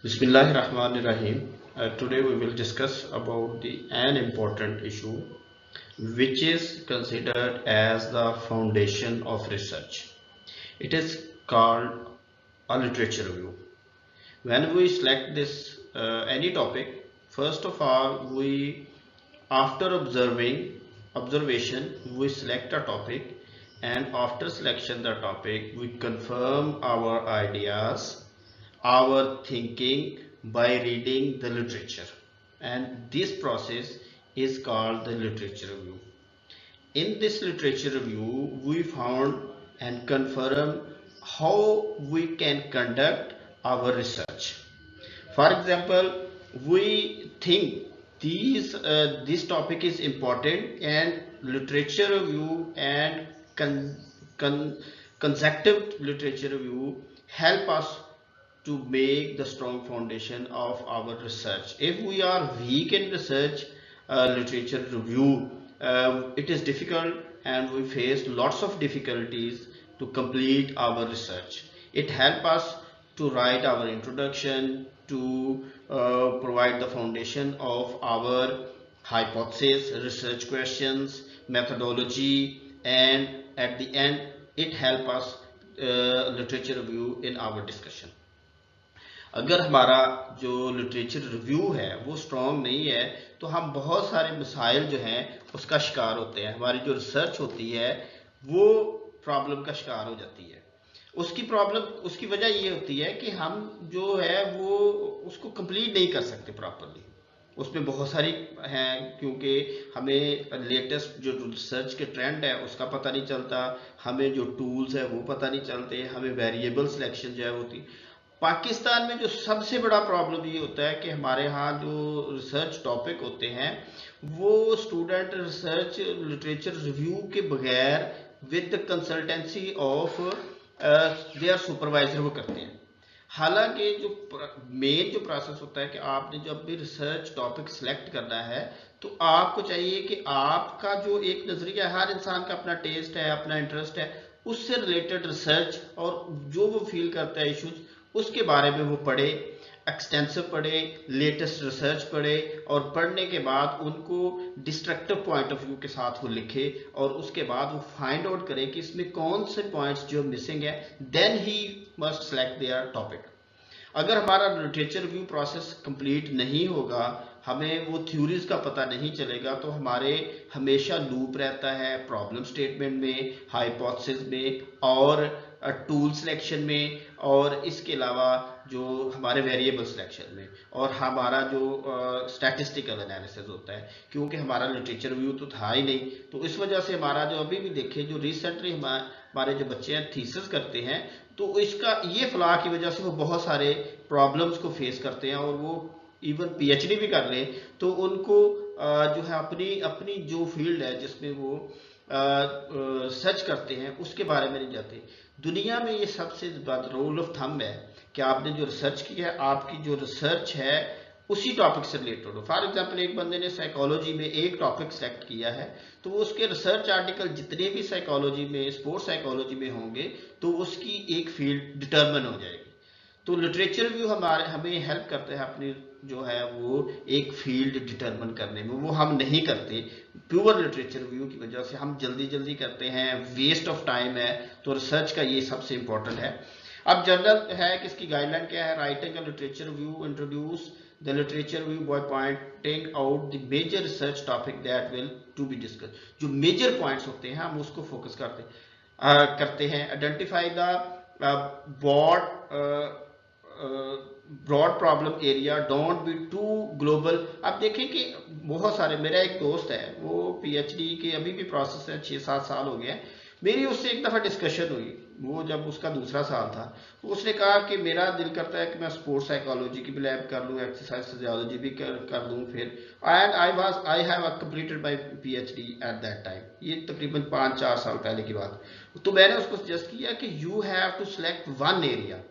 Bismillahirrahmanirrahim. Today we will discuss about an important issue which is considered as the foundation of research. It is called a literature review. When we select this any topic, first of all after observation we select a topic, and after selection the topic we confirm our ideas, our thinking by reading the literature, and this process is called the literature review. In this literature review we found and confirm how we can conduct our research. For example, we think this topic is important, and literature review and con, con, consecutive literature review help us to make the strong foundation of our research. If we are weak in research, literature review, it is difficult and we face lots of difficulties to complete our research. It helps us to write our introduction, to provide the foundation of our hypothesis, research questions, methodology, and at the end it helps us literature review in our discussion. अगर हमारा जो literature review है वो strong नहीं है तो हम बहुत सारे मसाइल जो हैं उसका शिकार होते हैं। हमारी जो रिसर्च होती है वो प्रॉब्लम का शिकार हो जाती है। उसकी वजह ये होती है कि हम जो है वो उसको कंप्लीट नहीं कर सकते प्रॉपरली। उसमें बहुत सारी हैं, क्योंकि हमें लेटेस्ट जो रिसर्च के ट्रेंड है उसका पता नहीं चलता, हमें जो टूल्स है वो पता नहीं चलते, हमें वेरिएबल सिलेक्शन जो है होती। पाकिस्तान में जो सबसे बड़ा प्रॉब्लम ये होता है कि हमारे यहाँ जो रिसर्च टॉपिक होते हैं वो स्टूडेंट रिसर्च लिटरेचर रिव्यू के बगैर with consultancy of their supervisor वो करते हैं। हालांकि जो मेन जो प्रोसेस होता है कि आपने जब भी रिसर्च टॉपिक सिलेक्ट करना है तो आपको चाहिए कि आपका जो एक नज़रिया, हर इंसान का अपना टेस्ट है, अपना इंटरेस्ट है, उससे रिलेटेड रिसर्च और जो वो फील करता है इश्यूज उसके बारे में वो पढ़े, एक्सटेंसिव पढ़े, लेटेस्ट रिसर्च पढ़े, और पढ़ने के बाद उनको डिस्ट्रक्टिव पॉइंट ऑफ व्यू के साथ वो लिखे, और उसके बाद वो फाइंड आउट करे कि इसमें कौन से पॉइंट्स जो मिसिंग है, then he must select their topic. अगर हमारा लिटरेचर रिव्यू प्रोसेस कंप्लीट नहीं होगा, हमें वो थ्योरीज का पता नहीं चलेगा, तो हमारे हमेशा लूप रहता है प्रॉब्लम स्टेटमेंट में, हाइपोथेसिस में, और टूल सिलेक्शन में, और इसके अलावा जो हमारे वेरिएबल सिलेक्शन में, और हमारा जो स्टैटिस्टिकल एनालिसिस होता है। क्योंकि हमारा लिटरेचर रिव्यू तो था ही नहीं, तो इस वजह से हमारा जो अभी भी देखें जो रिसेंटली हमारे जो बच्चे हैं थीसिस करते हैं, तो इसका ये फ्लॉ की वजह से वो बहुत सारे प्रॉब्लम्स को फेस करते हैं, और वो इवन पीएचडी भी कर लें तो उनको जो है अपनी अपनी जो फील्ड है जिसमें वो सर्च करते हैं उसके बारे में नहीं जाते। दुनिया में ये सबसे बड़ा रूल ऑफ थंब है कि आपने जो रिसर्च किया है, आपकी जो रिसर्च है उसी टॉपिक से रिलेटेड हो। फॉर एग्जांपल, एक बंदे ने साइकोलॉजी में एक टॉपिक सेलेक्ट किया है, तो उसके रिसर्च आर्टिकल जितने भी साइकोलॉजी में, स्पोर्ट्स साइकोलॉजी में होंगे, तो उसकी एक फील्ड डिटर्मिन हो जाएगी। तो लिटरेचर रिव्यू हमें हेल्प करते हैं अपनी जो है वो एक फील्ड डिटर्मिन करने में। वो हम नहीं करते प्योर लिटरेचर रिव्यू की वजह से, हम जल्दी जल्दी करते हैं, वेस्ट ऑफ टाइम है। तो रिसर्च का ये सबसे इंपॉर्टेंट है। अब जनरल है कि इसकी गाइडलाइन क्या है। Writing a literature review introduce the literature review by pointing out the major research topic that will to be discuss. जो मेजर पॉइंट्स होते हैं हम उसको फोकस करते हैं। Identify the broad problem area, don't be too global. अब देखें कि बहुत सारे, मेरा एक दोस्त है वो पीएचडी के अभी भी प्रोसेस है, 6-7 साल हो गए। मेरी उससे एक दफ़ा डिस्कशन हुई, वो जब उसका दूसरा साल था, तो उसने कहा कि मेरा दिल करता है कि मैं स्पोर्ट्स साइकोलॉजी की भी लैब कर लूँ, एक्सरसाइज फिजियोलॉजी भी कर दूँ फिर। And I have completed my PhD at that time. ये तकरीबन 5-4 साल पहले की बात। तो मैंने उसको सजेस्ट किया कि you have to select one area.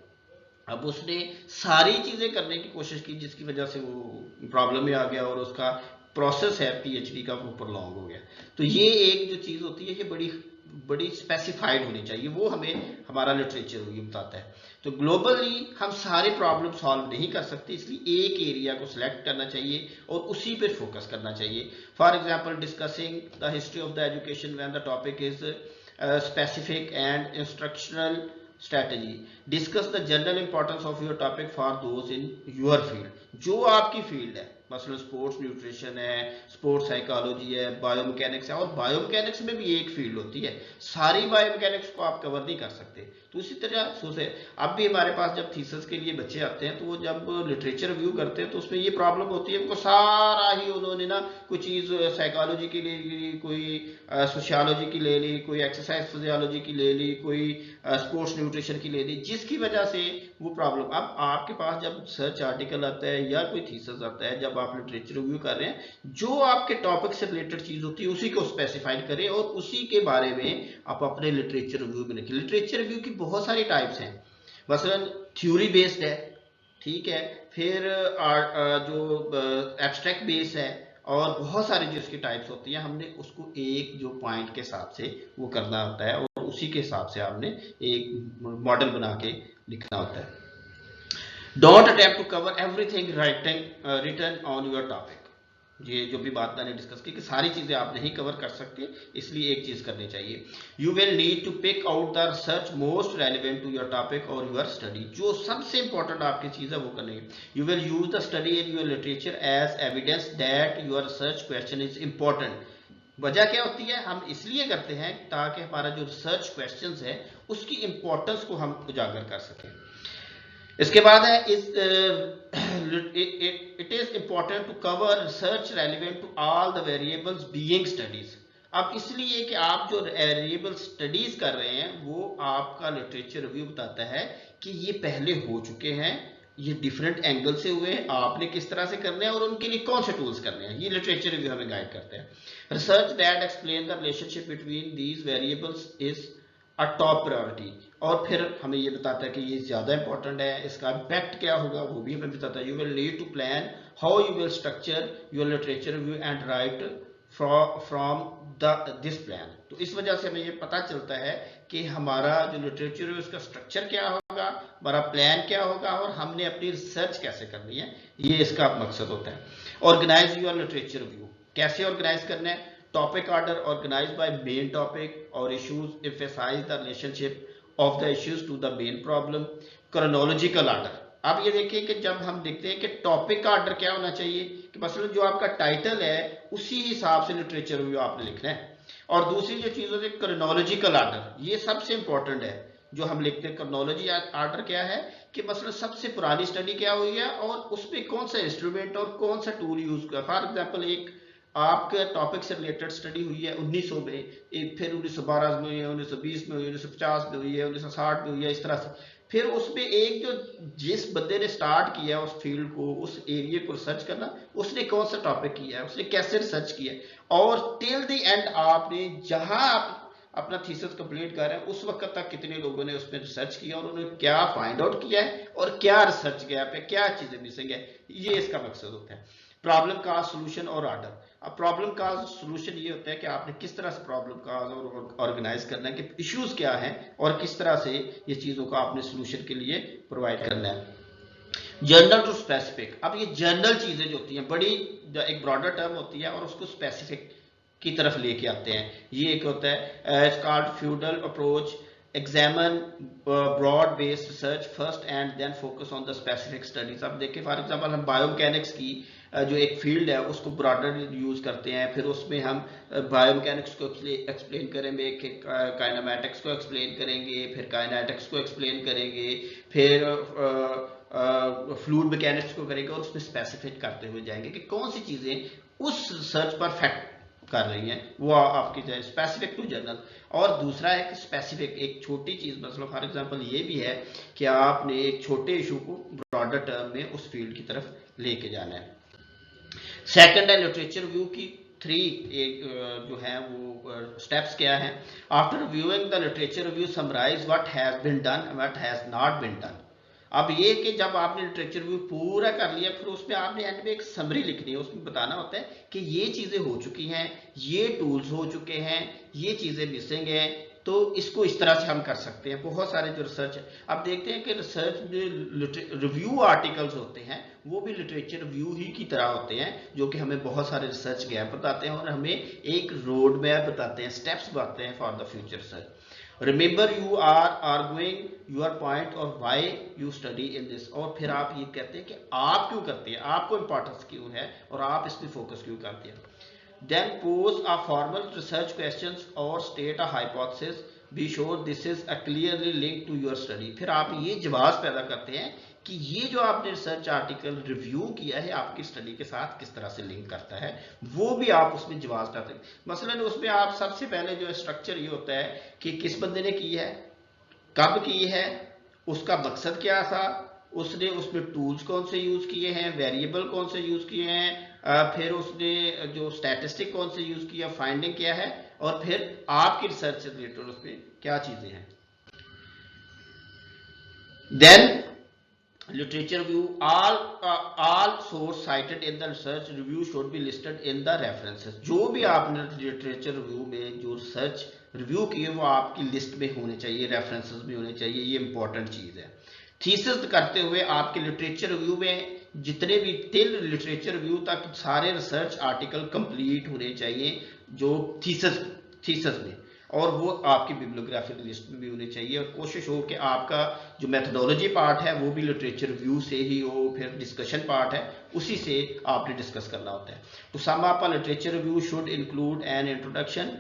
अब उसने सारी चीज़ें करने की कोशिश की जिसकी वजह से वो प्रॉब्लम में आ गया, और उसका प्रोसेस है पीएचडी का वो प्रॉन्ग हो गया। तो ये एक जो चीज़ होती है ये बड़ी बड़ी स्पेसिफाइड होनी चाहिए, वो हमें हमारा लिटरेचर रिव्यू बताता है। तो ग्लोबली हम सारे प्रॉब्लम सॉल्व नहीं कर सकते, इसलिए एक एरिया को सिलेक्ट करना चाहिए और उसी पर फोकस करना चाहिए। For example discussing the history of the education when the topic is specific and instructional strategy. Discuss the general importance of your topic for those in your field. जो आपकी फील्ड है, मसलन स्पोर्ट्स न्यूट्रिशन है, sports psychology है, biomechanics है, और biomechanics में भी एक फील्ड होती है, सारी बायोमैकेनिक्स को आप कवर नहीं कर सकते। तो इसी तरह सोचे, अब भी हमारे पास जब थीसिस के लिए बच्चे आते हैं तो वो जब लिटरेचर रिव्यू करते हैं तो उसमें ये प्रॉब्लम होती है, उनको सारा ही उन्होंने ना कोई चीज़ साइकोलॉजी की ले ली, कोई सोशियोलॉजी की ले ली, कोई एक्सरसाइज फिजियोलॉजी की ले ली, कोई स्पोर्ट्स न्यूट्रिशन की ले ली, जिसकी वजह से वो प्रॉब्लम। अब आपके पास जब सर्च आर्टिकल आता है या कोई थीसिस आता है, जब आप लिटरेचर रिव्यू कर रहे हैं, जो आपके टॉपिक से रिलेटेड चीज होती है उसी को स्पेसिफाइड करें और उसी के बारे में आप अपने लिटरेचर रिव्यू में लिखें। लिटरेचर रिव्यू की बहुत सारी टाइप्स हैं, मसलन थ्योरी बेस्ड है, ठीक है, फिर जो एब्स्ट्रैक्ट बेस है, और बहुत सारी जो इसकी टाइप्स होती हैं, हमने उसको एक जो पॉइंट के हिसाब से वो करना होता है और उसी के हिसाब से आपने एक मॉडल बना के लिखना होता है। Don't attempt to cover everything written on your topic. ये जो भी बात मैंने डिस्कस की कि सारी चीजें आप नहीं कवर कर सकते, इसलिए एक चीज करनी चाहिए। You will need to pick out the research most relevant to your topic और योर स्टडी। जो सबसे इंपॉर्टेंट आपकी चीज है वो करनी है। You will use the study in your literature as evidence that your research question is important. वजह क्या होती है, हम इसलिए करते हैं ताकि हमारा जो रिसर्च क्वेश्चंस है उसकी इंपॉर्टेंस को हम उजागर कर सकें। इसके बाद है it is important to cover research relevant to all the variables being studies. अब इसलिए कि आप जो वेरिएबल स्टडीज कर रहे हैं वो आपका लिटरेचर रिव्यू बताता है कि ये पहले हो चुके हैं, ये डिफरेंट एंगल से हुए हैं, आपने किस तरह से करने हैं और उनके लिए कौन से टूल्स करने हैं। ये लिटरेचर रिव्यू हमें गाइड करते हैं। Research that explain the relationship between these variables is a top priority. और फिर हमें ये बताता है कि ये ज्यादा इंपॉर्टेंट है, इसका इम्पैक्ट क्या होगा वो भी हमें बताता है। You will need to plan how you will structure your literature review and write from this plan. तो इस वजह से हमें ये पता चलता है कि हमारा जो लिटरेचर रिव्यू उसका स्ट्रक्चर क्या होगा, हमारा प्लान क्या होगा और हमने अपनी रिसर्च कैसे करनी है, ये इसका मकसद होता है। ऑर्गेनाइज योर लिटरेचर रिव्यू, कैसे ऑर्गेनाइज करना है। Topic order, organise by main topic और issues, emphasise the relationship of the issues to the main problem. Chronological order, अब ये देखिए कि जब हम देखते हैं कि टॉपिक का ऑर्डर क्या होना चाहिए, कि मसलन जो आपका टाइटल है उसी हिसाब से लिटरेचर रिव्यू आपने लिखना है। और दूसरी जो चीज होती है क्रोनोलॉजिकल ऑर्डर, ये सबसे इंपॉर्टेंट है जो हम लिखते हैं। क्रोनोलॉजी ऑर्डर क्या है कि मसलन सबसे पुरानी स्टडी क्या हुई है और उसमें कौन सा इंस्ट्रूमेंट और कौन सा टूल यूज किया। फॉर एग्जाम्पल एक आपके टॉपिक से रिलेटेड स्टडी हुई है 1900 में, एक फिर 1912 में हुई है, 1920 में हुई है, 1950 में हुई है, 1960 में हुई है, इस तरह से। फिर उसमें एक जो जिस बंदे ने स्टार्ट किया उस फील्ड को, उस एरिया को रिसर्च करना, उसने कौन सा टॉपिक किया है, उसने कैसे रिसर्च किया है, और टिल द एंड आपने जहां आप अपना थीसिस कंप्लीट कर रहे हैं उस वक्त तक कितने लोगों ने उसमें रिसर्च किया और उन्होंने क्या फाइंड आउट किया है और क्या रिसर्च गैप है, क्या चीजें मिसिंग है, ये इसका मकसद होता है। प्रॉब्लम का सोल्यूशन और ऑर्डर। अब प्रॉब्लम का सोल्यूशन ये होता है कि आपने किस तरह से प्रॉब्लम का ऑर्गेनाइज करना है, कि इश्यूज क्या हैं और किस तरह से ये चीजों का आपने सोल्यूशन के लिए प्रोवाइड करना है। जर्नल टू स्पेसिफिक, अब ये जर्नल चीजें जो होती हैं बड़ी एक ब्रॉडर टर्म होती है और उसको स्पेसिफिक की तरफ लेके आते हैं। ये एक होता है called feudal approach, examine broad based research first and then focus on the specific studies. अब देखिए फॉर एग्जांपल हम बायोमैकेनिक्स की जो एक फील्ड है उसको ब्रॉडर यूज करते हैं, फिर उसमें हम बायोमैकेनिक्स को एक्सप्लेन करेंगे, काइनेमैटिक्स को एक्सप्लेन करेंगे, फिर काइनेटिक्स को एक्सप्लेन करेंगे, फिर फ्लूइड मैकेनिक्स को करेंगे और उसमें स्पेसिफिक करते हुए जाएंगे कि कौन सी चीजें उस रिसर्च पर फैक्ट कर रही हैं, वो आपकी जाए स्पेसिफिक टू जर्नल। और दूसरा है कि स्पेसिफिक एक छोटी चीज, मतलब फॉर एग्जांपल ये भी है कि आपने एक छोटे इशू को ब्रॉडर टर्म में उस फील्ड की तरफ लेके जाना है। सेकंड है लिटरेचर रिव्यू की थ्री जो है वो स्टेप्स क्या है। After reviewing the literature review summarize what has been done, what has not been done. अब ये कि जब आपने लिटरेचर रिव्यू पूरा कर लिया, फिर उसमें आपने एंड में एक समरी लिखनी है, उसमें बताना होता है कि ये चीजें हो चुकी हैं, ये टूल्स हो चुके हैं, ये चीजें मिसिंग हैं, तो इसको इस तरह से हम कर सकते हैं। बहुत सारे जो रिसर्च है, अब देखते हैं कि रिसर्च रिव्यू आर्टिकल्स होते हैं वो भी लिटरेचर रिव्यू ही की तरह होते हैं, जो कि हमें बहुत सारे रिसर्च गैप बताते हैं और हमें एक रोड मैप बताते हैं, स्टेप्स बताते हैं for the future research. Remember you are arguing your point और why you study in this, और फिर आप ये कहते हैं कि आप क्यों करते हैं, आपको इंपॉर्टेंस क्यों है और आप इस पर फोकस क्यों करते हैं। Then pose a formal research questions or state a hypothesis. Be sure this is a clearly linked to your study. फिर आप ये जवाब पैदा करते हैं कि ये जो आपने रिसर्च आर्टिकल रिव्यू किया है आपकी स्टडी के साथ किस तरह से लिंक करता है, वो भी आप उसमें जवाब करते हैं। मसलन उसमें आप सबसे पहले जो स्ट्रक्चर ये होता है कि किस बंदे ने की है, कब की है, उसका मकसद क्या था, उसने उसमें टूल्स कौन से यूज किए हैं, वेरिएबल कौन से यूज किए हैं, फिर उसने जो स्टैटिस्टिक कौन से यूज किया, फाइंडिंग क्या है, और फिर आपकी रिसर्च से रिलेटेड उसमें क्या चीजें हैं। Then literature review, all source cited in the research review should be listed in the references. जो भी आपने literature review में जो research review की है वो आपकी लिस्ट में होने चाहिए, रेफरेंसेस में होने चाहिए, ये इंपॉर्टेंट चीज है। थीसिस करते हुए आपके लिटरेचर रिव्यू में जितने भी टिल लिटरेचर रिव्यू तक सारे रिसर्च आर्टिकल कंप्लीट होने चाहिए जो थीसिस में, और वो आपकी बिब्लियोग्राफिक लिस्ट में भी होने चाहिए, और कोशिश हो कि आपका जो मेथोडोलॉजी पार्ट है वो भी लिटरेचर रिव्यू से ही हो, फिर डिस्कशन पार्ट है उसी से आपने डिस्कस करना होता है। तो some of literature review should include an introduction.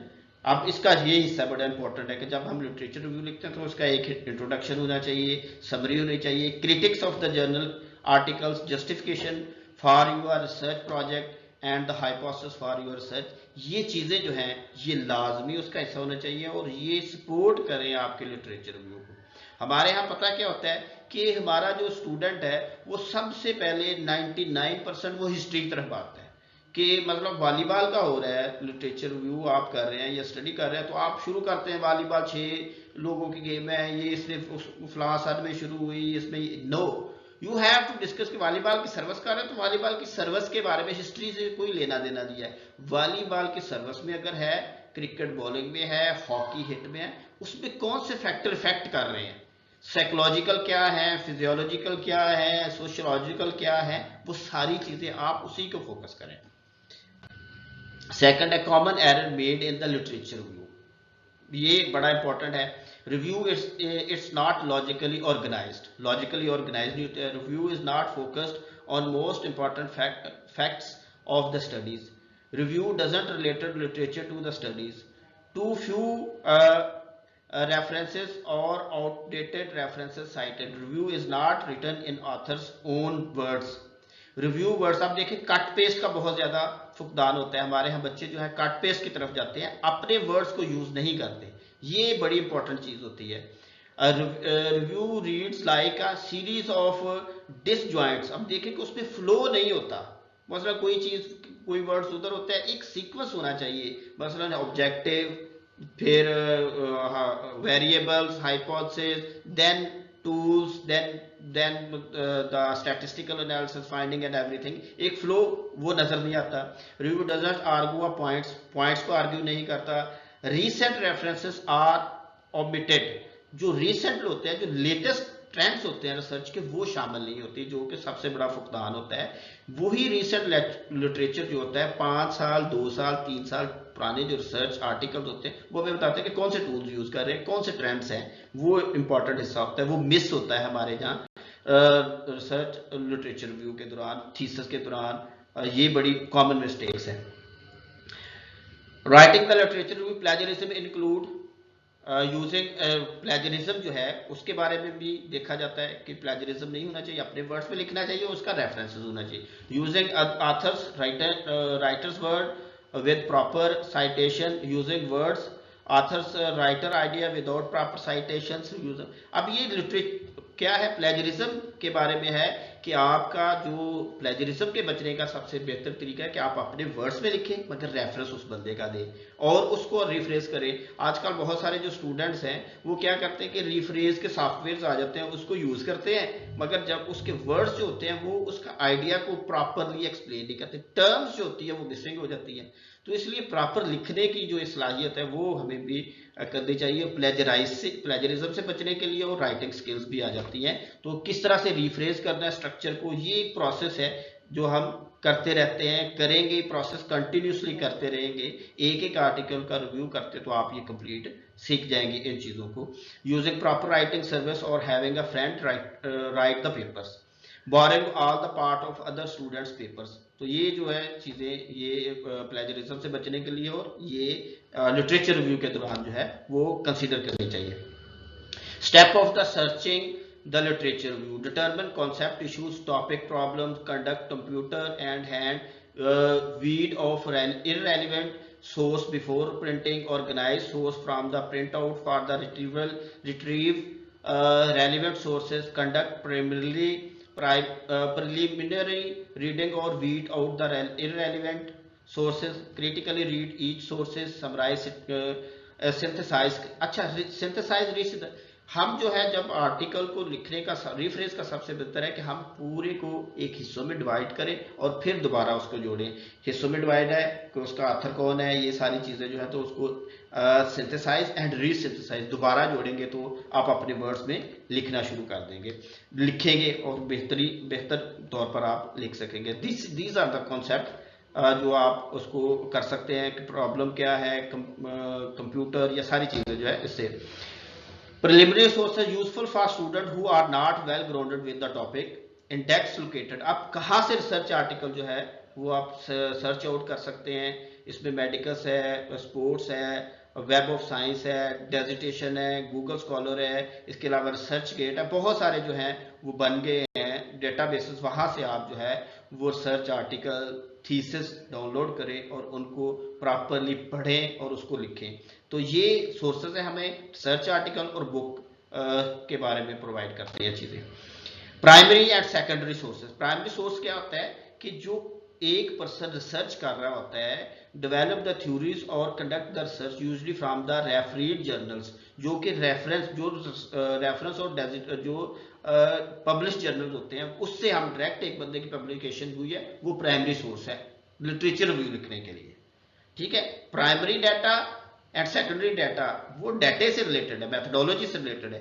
अब इसका ये हिस्सा बड़ा इंपॉर्टेंट है कि जब हम लिटरेचर रिव्यू लिखते हैं तो उसका एक इंट्रोडक्शन होना चाहिए, समरी होनी चाहिए, critics of the journal articles, justification for your research project and the hypothesis for your research. ये चीजें जो हैं ये लाजमी उसका हिस्सा होना चाहिए और ये सपोर्ट करें आपके लिटरेचर रिव्यू को। हमारे यहाँ पता क्या होता है कि हमारा जो स्टूडेंट है वो सबसे पहले 99% वो हिस्ट्री की तरफ भागता है कि मतलब वॉलीबॉल का हो रहा है लिटरेचर रिव्यू आप कर रहे हैं या स्टडी कर रहे हैं, तो आप शुरू करते हैं वॉलीबॉल 6 लोगों की गेम है, ये सिर्फ फलां सन में शुरू हुई, इसमें no, you have to discuss कि वॉलीबॉल की सर्विस कर रहे हैं तो वॉलीबॉल की सर्विस के बारे में हिस्ट्री से कोई लेना देना नहीं है। वॉलीबॉल की सर्विस में अगर है, क्रिकेट बॉलिंग में है, हॉकी हिट में है, उसमें कौन से फैक्टर इफेक्ट कर रहे हैं, साइकोलॉजिकल क्या है, फिजियोलॉजिकल क्या है, सोशियोलॉजिकल क्या है, वो सारी चीजें आप उसी को फोकस करें। सेकंड है common error made in the literature review, ये बड़ा इंपॉर्टेंट है। Review it's not logically organized. Logically organized review is not focused on most important facts of the studies. Review doesn't relate literature to the studies. Too few references or outdated references cited. Review is not written in author's own words. Review words आप देखें cut paste का बहुत ज्यादा फुकदान होता है, हमारे यहाँ बच्चे जो है कट पेस्ट की तरफ जाते हैं, अपने वर्ड्स को यूज नहीं करते, ये बड़ी इंपॉर्टेंट चीज होती है। Review reads like a series of disjoints. अब देखें कि उसमें फ्लो नहीं होता, मतलब कोई चीज कोई वर्ड्स उधर होता है, एक सीक्वेंस होना चाहिए, मसलन ऑब्जेक्टिव, फिर variables, hypothesis, then tools, then the statistical analysis, finding and everything, एक फ्लो वो नजर नहीं आता। रिव्यू doesn't argue पॉइंट्स को आर्ग्यू नहीं करता। recent references are omitted, जो रिसेंट होते हैं, जो लेटेस्ट ट्रेंड्स होते हैं रिसर्च के, वो शामिल नहीं होती, जो कि सबसे बड़ा फुकदान होता है। वही रिसेंट लिटरेचर जो होता है 5 साल 2 साल 3 साल पुराने जो रिसर्च आर्टिकल्स होते हैं वो हमें बताते हैं कि कौन से टूल्स यूज कर रहे हैं, कौन से ट्रेंड्स हैं, वो इंपॉर्टेंट हिस्सा होता है, वो मिस होता है हमारे यहाँ रिसर्च लिटरेचर रिव्यू के दौरान, थीसिस के दौरान। ये बड़ी कॉमन मिस्टेक्स हैं। Writing the literature review plagiarism include using plagiarism जो है उसके बारे में भी देखा जाता है कि प्लेजरिज्म नहीं होना चाहिए, अपने वर्ड्स में लिखना चाहिए, उसका रेफरेंसेस होना चाहिए। Using authors writers word with proper citation, using words authors writer idea without proper citations. अब ये लिटरेचर क्या है, प्लेजरिज्म के बारे में है कि आपका जो प्लेजरिज्म के बचने का सबसे बेहतर तरीका है कि आप अपने वर्ड्स में लिखें मगर रेफरेंस उस बंदे का दें और उसको रिफ्रेश करें। आजकल बहुत सारे जो स्टूडेंट्स हैं वो क्या करते हैं कि रिफ्रेश के सॉफ्टवेयर आ जाते हैं, उसको यूज करते हैं, मगर जब उसके वर्ड्स जो होते हैं वो उसका आइडिया को प्रॉपरली एक्सप्लेन नहीं करते, टर्म्स जो होती है वो मिसिंग हो जाती है। तो इसलिए प्रॉपर लिखने की जो सलाहियत है वो हमें भी करनी चाहिए। प्लेजरिज्म से बचने के लिए और राइटिंग स्किल्स भी आ जाती हैं। तो किस तरह से रिफ्रेश करना है स्ट्रक्चर को, ये एक प्रोसेस है जो हम करते रहते हैं, करेंगे, प्रोसेस कंटिन्यूसली करते रहेंगे, एक एक आर्टिकल का रिव्यू करते तो आप ये कंप्लीट सीख जाएंगे इन चीज़ों को। यूजिंग प्रॉपर राइटिंग सर्विस और having a friend right the papers, boring all the part of other students papers. तो ये जो है चीज़ें ये प्लेजरिज्म से बचने के लिए और ये लिटरेचर रिव्यू के दौरान जो है वो कंसीडर करनी चाहिए। Step of the searching the literature review, determine concept issues topic problem, conduct computer and hand weed of irrelevant source before printing, organize source from the printout for the retrieve relevant sources, conduct preliminary reading or weed out the irrelevant sources, critically read each sources, summarize synthesize। अच्छा, synthesize हम जो है जब article को लिखने का refresh का सबसे बेहतर है कि हम पूरे को एक हिस्सों में डिवाइड करें और फिर दोबारा उसको जोड़ें। हिस्सों में डिवाइड है कि उसका ऑथर कौन है, ये सारी चीज़ें जो है तो उसको सिंथेसाइज एंड रीसिंथेसाइज दोबारा जोड़ेंगे तो आप अपने वर्ड्स में लिखना शुरू कर देंगे, लिखेंगे और बेहतर तौर पर आप लिख सकेंगे। दीज आर द कॉन्सेप्ट जो आप उसको कर सकते हैं कि प्रॉब्लम क्या है, कंप्यूटर, या सारी चीज़ें जो है इससे। Preliminary sources useful for students who are not well grounded with the topic, index located। आप कहाँ से रिसर्च आर्टिकल जो है वो आप सर्च आउट कर सकते हैं। इसमें मेडिकल्स है, स्पोर्ट्स है, वेब ऑफ साइंस है, डेजिटेशन है, गूगल स्कॉलर है, इसके अलावा रिसर्च गेट है, बहुत सारे जो हैं वो बन गए हैं डेटाबेसेस। वहाँ से आप जो है वो रिसर्च आर्टिकल, थीसिस डाउनलोड करें और उनको प्रॉपरली पढ़ें और उसको लिखें। तो ये सोर्सेज है हमें रिसर्च आर्टिकल और बुक के बारे में प्रोवाइड करते हैं चीज़ें। Primary and secondary sources, primary source क्या होता है कि जो एक पर्सन रिसर्च कर रहा होता है, डेवलप द थ्योरीज और conduct the research usually from the refereed journals, जो कि रेफरेंस और जो पब्लिश जर्नल होते हैं उससे हम डायरेक्ट एक बंदे की पब्लिकेशन हुई है वो प्राइमरी सोर्स है लिटरेचर रिव्यू लिखने के लिए। ठीक है, primary data and secondary data वो डाटे से रिलेटेड है, मैथडोलॉजी से रिलेटेड है।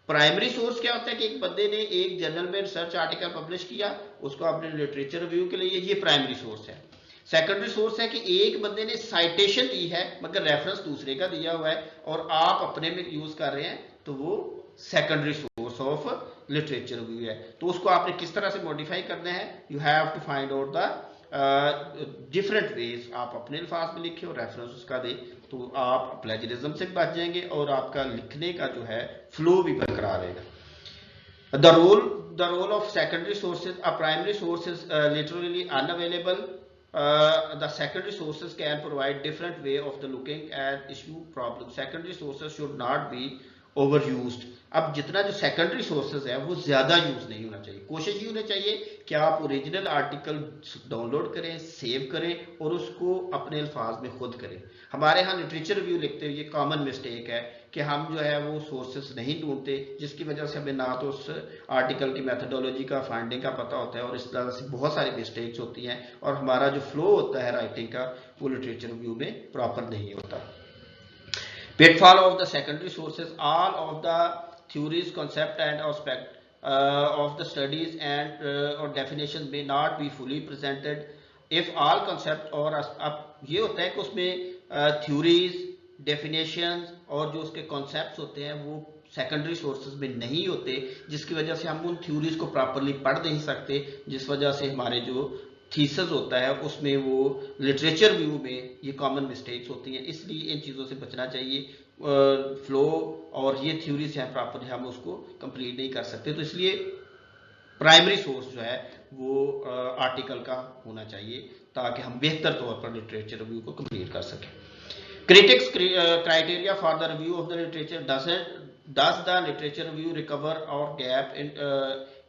प्राइमरी सोर्स क्या होता है कि एक बंदे ने एक जर्नल में रिसर्च आर्टिकल पब्लिश किया, उसको अपने लिटरेचर रिव्यू के लिए, ये प्राइमरी सोर्स है। सेकेंडरी सोर्स है कि एक बंदे ने साइटेशन दी है मगर रेफरेंस दूसरे का दिया हुआ है और आप अपने में यूज कर रहे हैं, तो वो secondary source of literature review है। तो उसको आपने किस तरह से मॉडिफाई करना है, you have to find out the different ways. आप अपने अल्फाज में लिखे और रेफरेंस उसका दे तो आप प्लेजरिज्म से बच जाएंगे और आपका लिखने का जो है फ्लो भी बरकरार रहेगा। The role of secondary sources, a primary source is literally unavailable. The secondary sources can provide different way of the looking at issue problem. Secondary sources should not be overused। अब जितना जो secondary sources है वो ज्यादा use नहीं होना चाहिए। कोशिश ये होनी चाहिए कि आप ओरिजिनल आर्टिकल डाउनलोड करें, सेव करें और उसको अपने अल्फाज में खुद करें। हमारे यहाँ लिटरेचर रिव्यू लिखते हुए ये कॉमन मिस्टेक है कि हम जो है वो सोर्सेस नहीं ढूंढते, जिसकी वजह से हमें ना तो उस आर्टिकल की मैथडोलॉजी का, फाइंडिंग का पता होता है और इस तरह से बहुत सारी मिस्टेक्स होती हैं और हमारा जो फ्लो होता है राइटिंग का वो लिटरेचर रिव्यू में प्रॉपर नहीं होता। Pitfall of the secondary sources, all of the theories, concept and aspect of the studies and or definitions may not be fully presented if all concept और अब ये होता है कि उसमें theories, definitions और जो उसके concepts होते हैं वो सेकेंडरी सोर्सेज में नहीं होते, जिसकी वजह से हम उन थ्योरीज को प्रॉपरली पढ़ नहीं सकते, जिस वजह से हमारे जो थीसिस होता है उसमें वो लिटरेचर व्यू में ये कॉमन मिस्टेक्स होती हैं। इसलिए इन चीज़ों से बचना चाहिए। फ्लो और ये थ्योरीज हैं प्रॉपर हम उसको कंप्लीट नहीं कर सकते, तो इसलिए प्राइमरी सोर्स जो है वो आर्टिकल का होना चाहिए ताकि हम बेहतर तौर पर लिटरेचर रिव्यू को कंप्लीट कर सकें। Critics criteria for the review of the literature, does the literature review recover और gap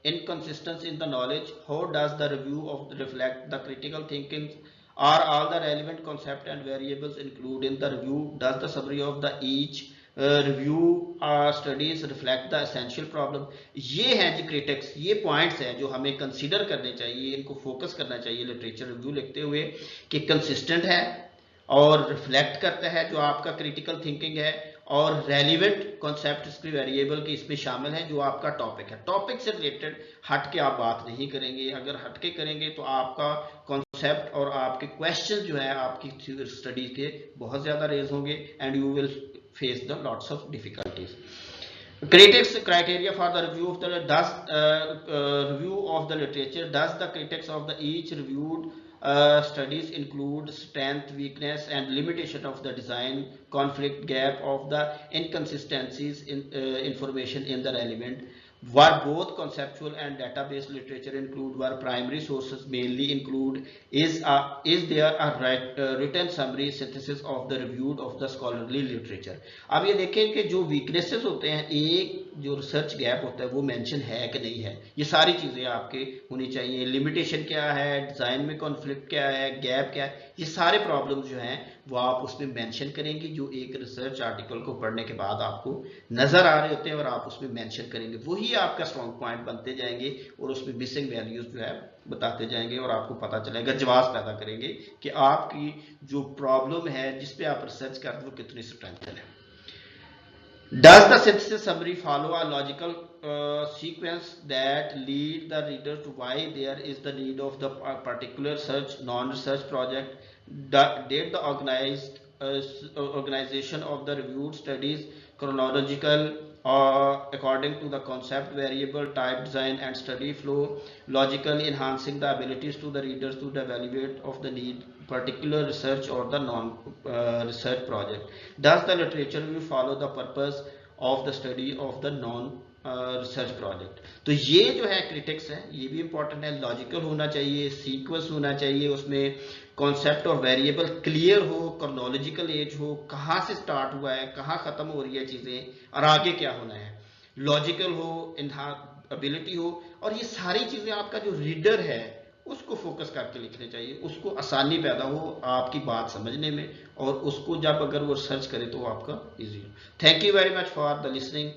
inconsistency in the knowledge? How does the review of reflect the critical thinking? Are all the relevant concept and variables included in the review? Does the summary of the each review studies reflect the essential problem? ये हैं जी critics, ये points हैं जो हमें consider करने चाहिए, इनको focus करना चाहिए लिटरेचर रिव्यू लिखते हुए कि कंसिस्टेंट है और रिफ्लेक्ट करता है जो आपका क्रिटिकल थिंकिंग है और रेलिवेंट कॉन्सेप्ट इसकी वेरिएबल की इसमें शामिल है जो आपका टॉपिक है। टॉपिक से रिलेटेड हट के आप बात नहीं करेंगे, अगर हट के करेंगे तो आपका कॉन्सेप्ट और आपके क्वेश्चन जो है आपकी स्टडी के बहुत ज्यादा रेज होंगे and you will face the lots of difficulties. Critics criteria for the review of the review of the literature. Does the critics of the each reviewed studies include strength, weakness, and limitation of the design, conflict, gap of the inconsistencies in information in the relevant? Were both conceptual and database literature include? Were primary sources mainly include? Is there a written summary synthesis of the reviewed of the scholarly literature? अब ये देखें कि जो weaknesses होते हैं, एक जो research gap होता है वो मेंशन है कि नहीं है, ये सारी चीजें आपके होनी चाहिए। लिमिटेशन क्या है, डिजाइन में कॉन्फ्लिक्ट क्या है, गैप क्या है, ये सारे प्रॉब्लम जो हैं वो आप उसमें मेंशन करेंगे जो एक रिसर्च आर्टिकल को पढ़ने के बाद आपको नजर आ रहे होते हैं और आप उसमें मेंशन करेंगे, वही आपका स्ट्रॉन्ग पॉइंट बनते जाएंगे और उसमें मिसिंग वैल्यूज जो है बताते जाएंगे और आपको पता चलेगा, जवाब पैदा करेंगे कि आपकी जो प्रॉब्लम है जिस पे आप रिसर्च करते हैं वो कितनी स्ट्रेंथन है। Does the synthesis summary follow a logical sequence that lead the reader to why there is the need of the particular search non-research project? Did the organization of the reviewed studies chronological according to the concept, variable, type, design, and study flow, logically enhancing the abilities to the readers to evaluate of the need particular research or the non-research project? Does the literature review follow the purpose of the study of the non-research project? तो ये जो है critics है, ये भी important है, logical होना चाहिए, सीक्वेंस होना चाहिए, उसमें कॉन्सेप्ट और वेरिएबल क्लियर हो, क्रोनोलॉजिकल एज हो, कहाँ से स्टार्ट हुआ है, कहाँ खत्म हो रही है चीजें और आगे क्या होना है, लॉजिकल हो, एबिलिटी हो, और ये सारी चीजें आपका जो रीडर है उसको फोकस करके लिखने चाहिए, उसको आसानी पैदा हो आपकी बात समझने में और उसको जब अगर वो सर्च करे तो आपका इजी हो। Thank you very much for the listening.